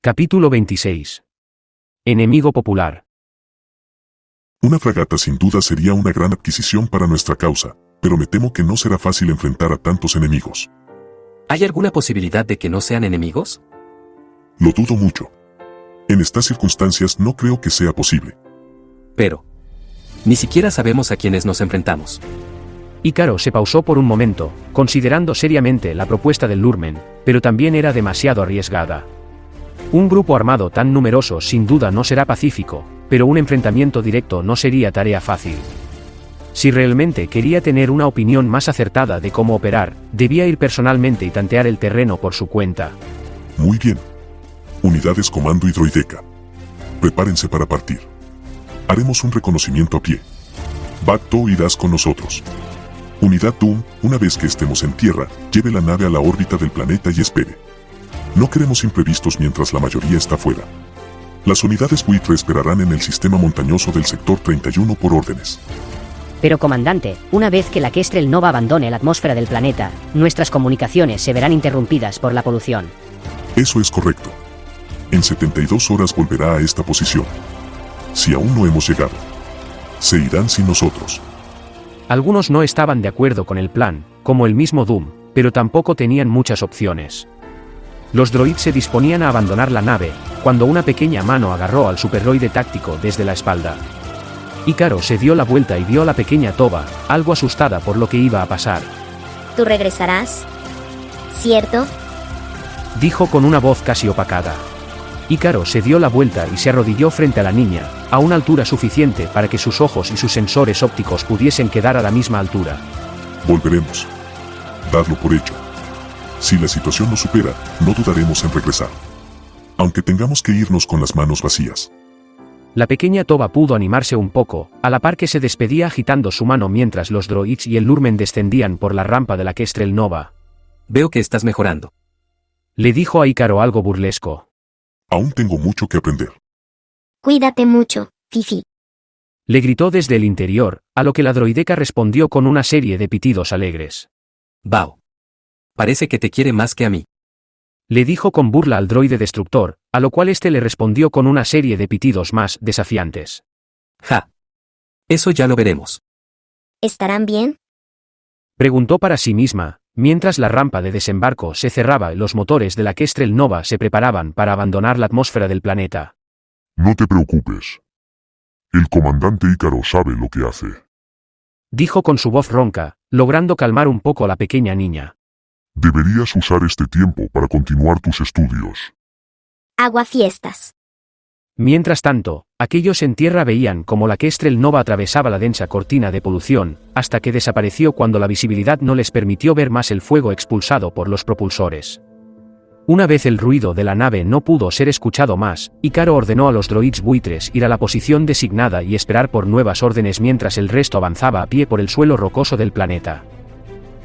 Capítulo 26. Enemigo popular. Una fragata sin duda sería una gran adquisición para nuestra causa, pero me temo que no será fácil enfrentar a tantos enemigos. ¿Hay alguna posibilidad de que no sean enemigos? Lo dudo mucho. En estas circunstancias no creo que sea posible. Pero ni siquiera sabemos a quiénes nos enfrentamos. Ícaro se pausó por un momento, considerando seriamente la propuesta del Lurmen, pero también era demasiado arriesgada. Un grupo armado tan numeroso sin duda no será pacífico, pero un enfrentamiento directo no sería tarea fácil. Si realmente quería tener una opinión más acertada de cómo operar, debía ir personalmente y tantear el terreno por su cuenta. Muy bien. Unidades Comando y Droideka. Prepárense para partir. Haremos un reconocimiento a pie. Bacto irás con nosotros. Unidad Doom, una vez que estemos en tierra, lleve la nave a la órbita del planeta y espere. No queremos imprevistos mientras la mayoría está fuera. Las unidades buitre esperarán en el sistema montañoso del sector 31 por órdenes. Pero comandante, una vez que la Kestrel Nova abandone la atmósfera del planeta, nuestras comunicaciones se verán interrumpidas por la polución. Eso es correcto. En 72 horas volverá a esta posición. Si aún no hemos llegado, se irán sin nosotros. Algunos no estaban de acuerdo con el plan, como el mismo Doom, pero tampoco tenían muchas opciones. Los droids se disponían a abandonar la nave, cuando una pequeña mano agarró al superdroide táctico desde la espalda. Ícaro se dio la vuelta y vio a la pequeña Toba, algo asustada por lo que iba a pasar. ¿Tú regresarás? ¿Cierto? Dijo con una voz casi opacada. Ícaro se dio la vuelta y se arrodilló frente a la niña, a una altura suficiente para que sus ojos y sus sensores ópticos pudiesen quedar a la misma altura. Volveremos. Dadlo por hecho. Si la situación nos supera, no dudaremos en regresar. Aunque tengamos que irnos con las manos vacías. La pequeña Toba pudo animarse un poco, a la par que se despedía agitando su mano mientras los droids y el Lurmen descendían por la rampa de la Kestrel Nova. Veo que estás mejorando. Le dijo a Ícaro algo burlesco. Aún tengo mucho que aprender. Cuídate mucho, Fifi. Le gritó desde el interior, a lo que la droideka respondió con una serie de pitidos alegres. Bao. Parece que te quiere más que a mí. Le dijo con burla al droide destructor, a lo cual este le respondió con una serie de pitidos más desafiantes. Ja. Eso ya lo veremos. ¿Estarán bien? Preguntó para sí misma, mientras la rampa de desembarco se cerraba y los motores de la Kestrel Nova se preparaban para abandonar la atmósfera del planeta. No te preocupes. El comandante Ícaro sabe lo que hace. Dijo con su voz ronca, logrando calmar un poco a la pequeña niña. Deberías usar este tiempo para continuar tus estudios. Aguafiestas. Mientras tanto, aquellos en tierra veían cómo la Kestrel Nova atravesaba la densa cortina de polución, hasta que desapareció cuando la visibilidad no les permitió ver más el fuego expulsado por los propulsores. Una vez el ruido de la nave no pudo ser escuchado más, Ícaro ordenó a los droids buitres ir a la posición designada y esperar por nuevas órdenes mientras el resto avanzaba a pie por el suelo rocoso del planeta.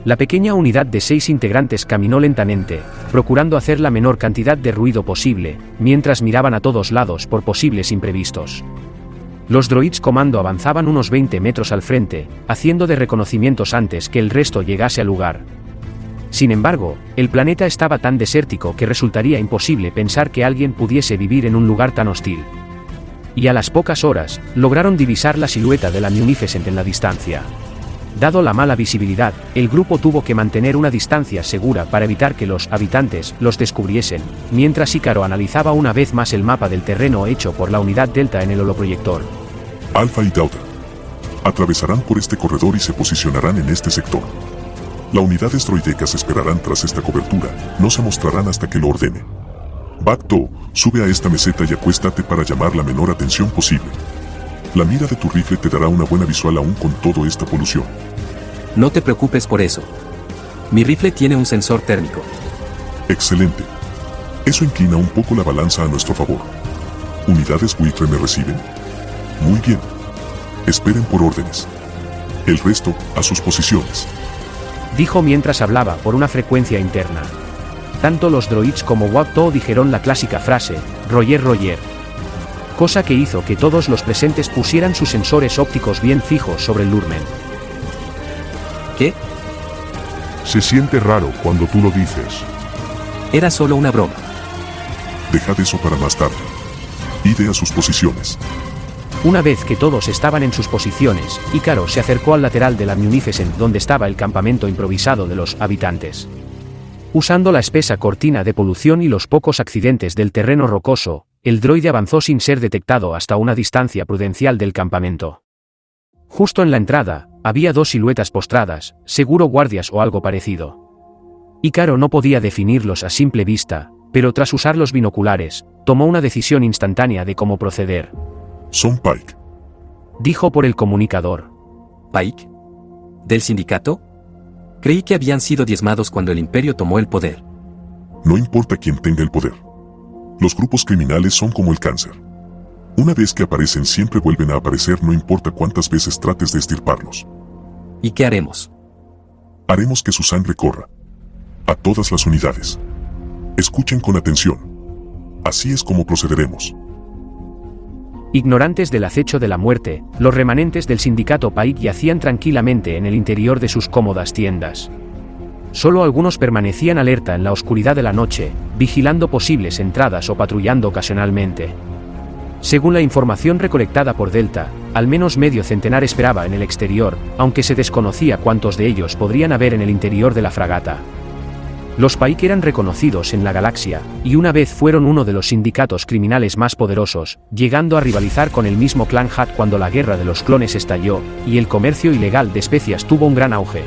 La pequeña unidad de 6 integrantes caminó lentamente, procurando hacer la menor cantidad de ruido posible, mientras miraban a todos lados por posibles imprevistos. Los droids comando avanzaban unos 20 metros al frente, haciendo de reconocimientos antes que el resto llegase al lugar. Sin embargo, el planeta estaba tan desértico que resultaría imposible pensar que alguien pudiese vivir en un lugar tan hostil. Y a las pocas horas, lograron divisar la silueta de la Munificent en la distancia. Dado la mala visibilidad, el grupo tuvo que mantener una distancia segura para evitar que los habitantes los descubriesen, mientras Ícaro analizaba una vez más el mapa del terreno hecho por la unidad Delta en el holoproyector. Alpha y Delta. Atravesarán por este corredor y se posicionarán en este sector. Las unidades droidecas esperarán tras esta cobertura, no se mostrarán hasta que lo ordene. Bacto, sube a esta meseta y acuéstate para llamar la menor atención posible. La mira de tu rifle te dará una buena visual aún con toda esta polución. No te preocupes por eso. Mi rifle tiene un sensor térmico. Excelente. Eso inclina un poco la balanza a nuestro favor. ¿Unidades buitre me reciben? Muy bien. Esperen por órdenes. El resto, a sus posiciones. Dijo mientras hablaba por una frecuencia interna. Tanto los droids como Bacto dijeron la clásica frase, Roger Roger. Cosa que hizo que todos los presentes pusieran sus sensores ópticos bien fijos sobre el Lurmen. ¿Qué? Se siente raro cuando tú lo dices. Era solo una broma. Dejad eso para más tarde. Id a sus posiciones. Una vez que todos estaban en sus posiciones, Ícaro se acercó al lateral de la Munificent donde estaba el campamento improvisado de los habitantes. Usando la espesa cortina de polución y los pocos accidentes del terreno rocoso, el droide avanzó sin ser detectado hasta una distancia prudencial del campamento. Justo en la entrada, había dos siluetas postradas, seguro guardias o algo parecido. Ícaro no podía definirlos a simple vista, pero tras usar los binoculares, tomó una decisión instantánea de cómo proceder. Son Pike. Dijo por el comunicador. ¿Pike? ¿Del sindicato? Creí que habían sido diezmados cuando el Imperio tomó el poder. No importa quién tenga el poder. Los grupos criminales son como el cáncer. Una vez que aparecen siempre vuelven a aparecer, no importa cuántas veces trates de extirparlos. ¿Y qué haremos? Haremos que su sangre corra. A todas las unidades. Escuchen con atención. Así es como procederemos. Ignorantes del acecho de la muerte, los remanentes del sindicato Pike yacían tranquilamente en el interior de sus cómodas tiendas. Solo algunos permanecían alerta en la oscuridad de la noche, vigilando posibles entradas o patrullando ocasionalmente. Según la información recolectada por Delta, al menos medio centenar esperaba en el exterior, aunque se desconocía cuántos de ellos podrían haber en el interior de la fragata. Los Pike eran reconocidos en la galaxia, y una vez fueron uno de los sindicatos criminales más poderosos, llegando a rivalizar con el mismo clan Hutt cuando la guerra de los clones estalló, y el comercio ilegal de especias tuvo un gran auge.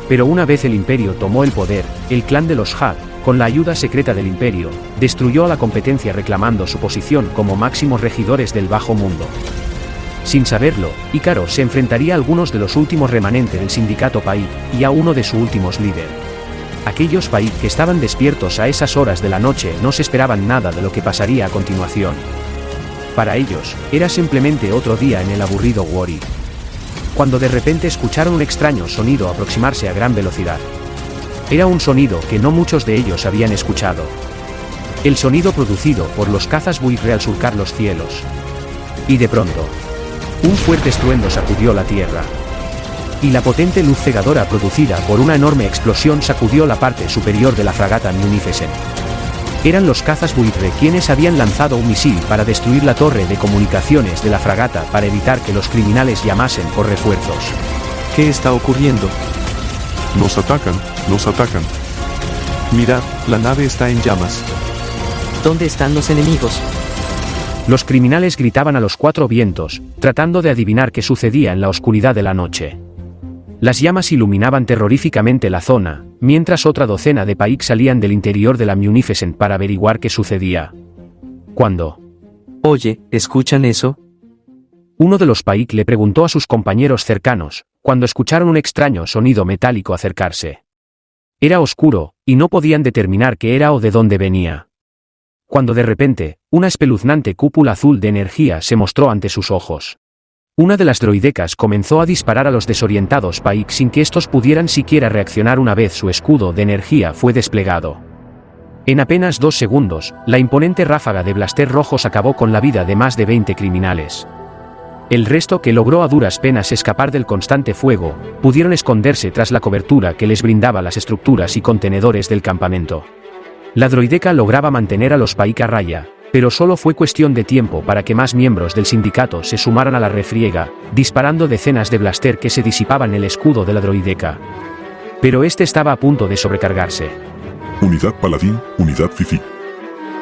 Pero una vez el Imperio tomó el poder, el clan de los Hutt, con la ayuda secreta del Imperio, destruyó a la competencia reclamando su posición como máximos regidores del Bajo Mundo. Sin saberlo, Ícaro se enfrentaría a algunos de los últimos remanentes del sindicato Pike, y a uno de sus últimos líderes. Aquellos Pike que estaban despiertos a esas horas de la noche no se esperaban nada de lo que pasaría a continuación. Para ellos, era simplemente otro día en el aburrido Wori. Cuando de repente escucharon un extraño sonido aproximarse a gran velocidad. Era un sonido que no muchos de ellos habían escuchado. El sonido producido por los cazas buitre al surcar los cielos. Y de pronto, un fuerte estruendo sacudió la tierra. Y la potente luz cegadora producida por una enorme explosión sacudió la parte superior de la fragata Munificent. Eran los cazas buitre quienes habían lanzado un misil para destruir la torre de comunicaciones de la fragata para evitar que los criminales llamasen por refuerzos. ¿Qué está ocurriendo? Nos atacan, nos atacan. Mirad, la nave está en llamas. ¿Dónde están los enemigos? Los criminales gritaban a los cuatro vientos, tratando de adivinar qué sucedía en la oscuridad de la noche. Las llamas iluminaban terroríficamente la zona, mientras otra docena de Pike salían del interior de la Munificent para averiguar qué sucedía. ¿Cuándo? Oye, ¿escuchan eso? Uno de los Pike le preguntó a sus compañeros cercanos, cuando escucharon un extraño sonido metálico acercarse. Era oscuro, y no podían determinar qué era o de dónde venía. Cuando de repente, una espeluznante cúpula azul de energía se mostró ante sus ojos. Una de las droidecas comenzó a disparar a los desorientados Pike sin que estos pudieran siquiera reaccionar una vez su escudo de energía fue desplegado. En apenas 2 segundos, la imponente ráfaga de blaster rojos acabó con la vida de más de 20 criminales. El resto, que logró a duras penas escapar del constante fuego, pudieron esconderse tras la cobertura que les brindaba las estructuras y contenedores del campamento. La droideca lograba mantener a los Pike a raya, pero solo fue cuestión de tiempo para que más miembros del sindicato se sumaran a la refriega, disparando decenas de blaster que se disipaban en el escudo de la droideca. Pero este estaba a punto de sobrecargarse. Unidad Paladín, unidad Fifi.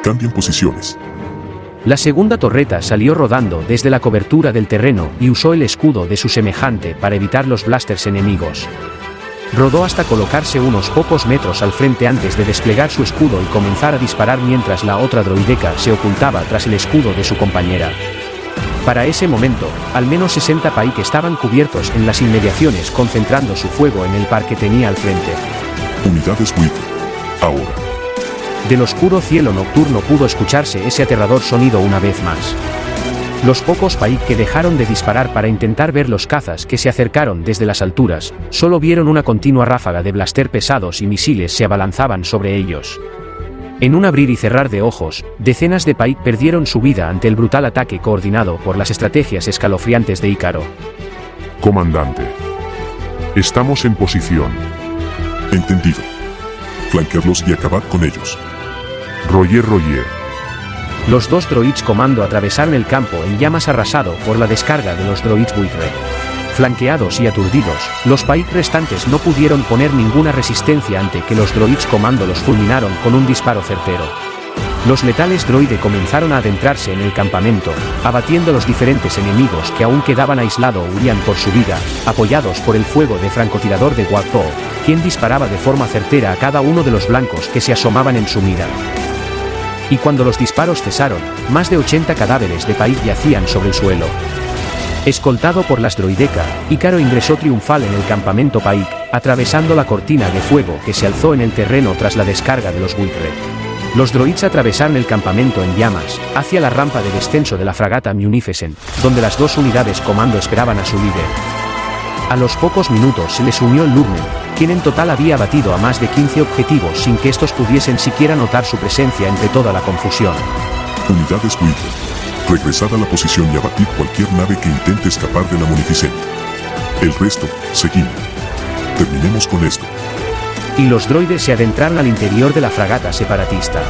Cambien posiciones. La segunda torreta salió rodando desde la cobertura del terreno y usó el escudo de su semejante para evitar los blasters enemigos. Rodó hasta colocarse unos pocos metros al frente antes de desplegar su escudo y comenzar a disparar mientras la otra droideca se ocultaba tras el escudo de su compañera. Para ese momento, al menos 60 Pike estaban cubiertos en las inmediaciones concentrando su fuego en el par que tenía al frente. Unidades buitre. Ahora. Del oscuro cielo nocturno pudo escucharse ese aterrador sonido una vez más. Los pocos Pike que dejaron de disparar para intentar ver los cazas que se acercaron desde las alturas, solo vieron una continua ráfaga de blaster pesados y misiles se abalanzaban sobre ellos. En un abrir y cerrar de ojos, decenas de Pike perdieron su vida ante el brutal ataque coordinado por las estrategias escalofriantes de Ícaro. Comandante. Estamos en posición. Entendido. Flanquearlos y acabad con ellos. Roger. Los dos droids comando atravesaron el campo en llamas arrasado por la descarga de los droids buitre. Flanqueados y aturdidos, los Pike restantes no pudieron poner ninguna resistencia ante que los droids comando los fulminaron con un disparo certero. Los letales droide comenzaron a adentrarse en el campamento, abatiendo los diferentes enemigos que aún quedaban aislados o huían por su vida, apoyados por el fuego de francotirador de Wagpo, quien disparaba de forma certera a cada uno de los blancos que se asomaban en su mira. Y cuando los disparos cesaron, más de 80 cadáveres de Pike yacían sobre el suelo. Escoltado por las droideca, Ícaro ingresó triunfal en el campamento Pike, atravesando la cortina de fuego que se alzó en el terreno tras la descarga de los buitre. Los droids atravesaron el campamento en llamas, hacia la rampa de descenso de la fragata Munificent, donde las dos unidades comando esperaban a su líder. A los pocos minutos se les unió el Lurmen, quien en total había abatido a más de 15 objetivos sin que estos pudiesen siquiera notar su presencia entre toda la confusión. Unidades buitre. Regresad a la posición y abatid cualquier nave que intente escapar de la Munificent. El resto, seguidme. Terminemos con esto. Y los droides se adentraron al interior de la fragata separatista.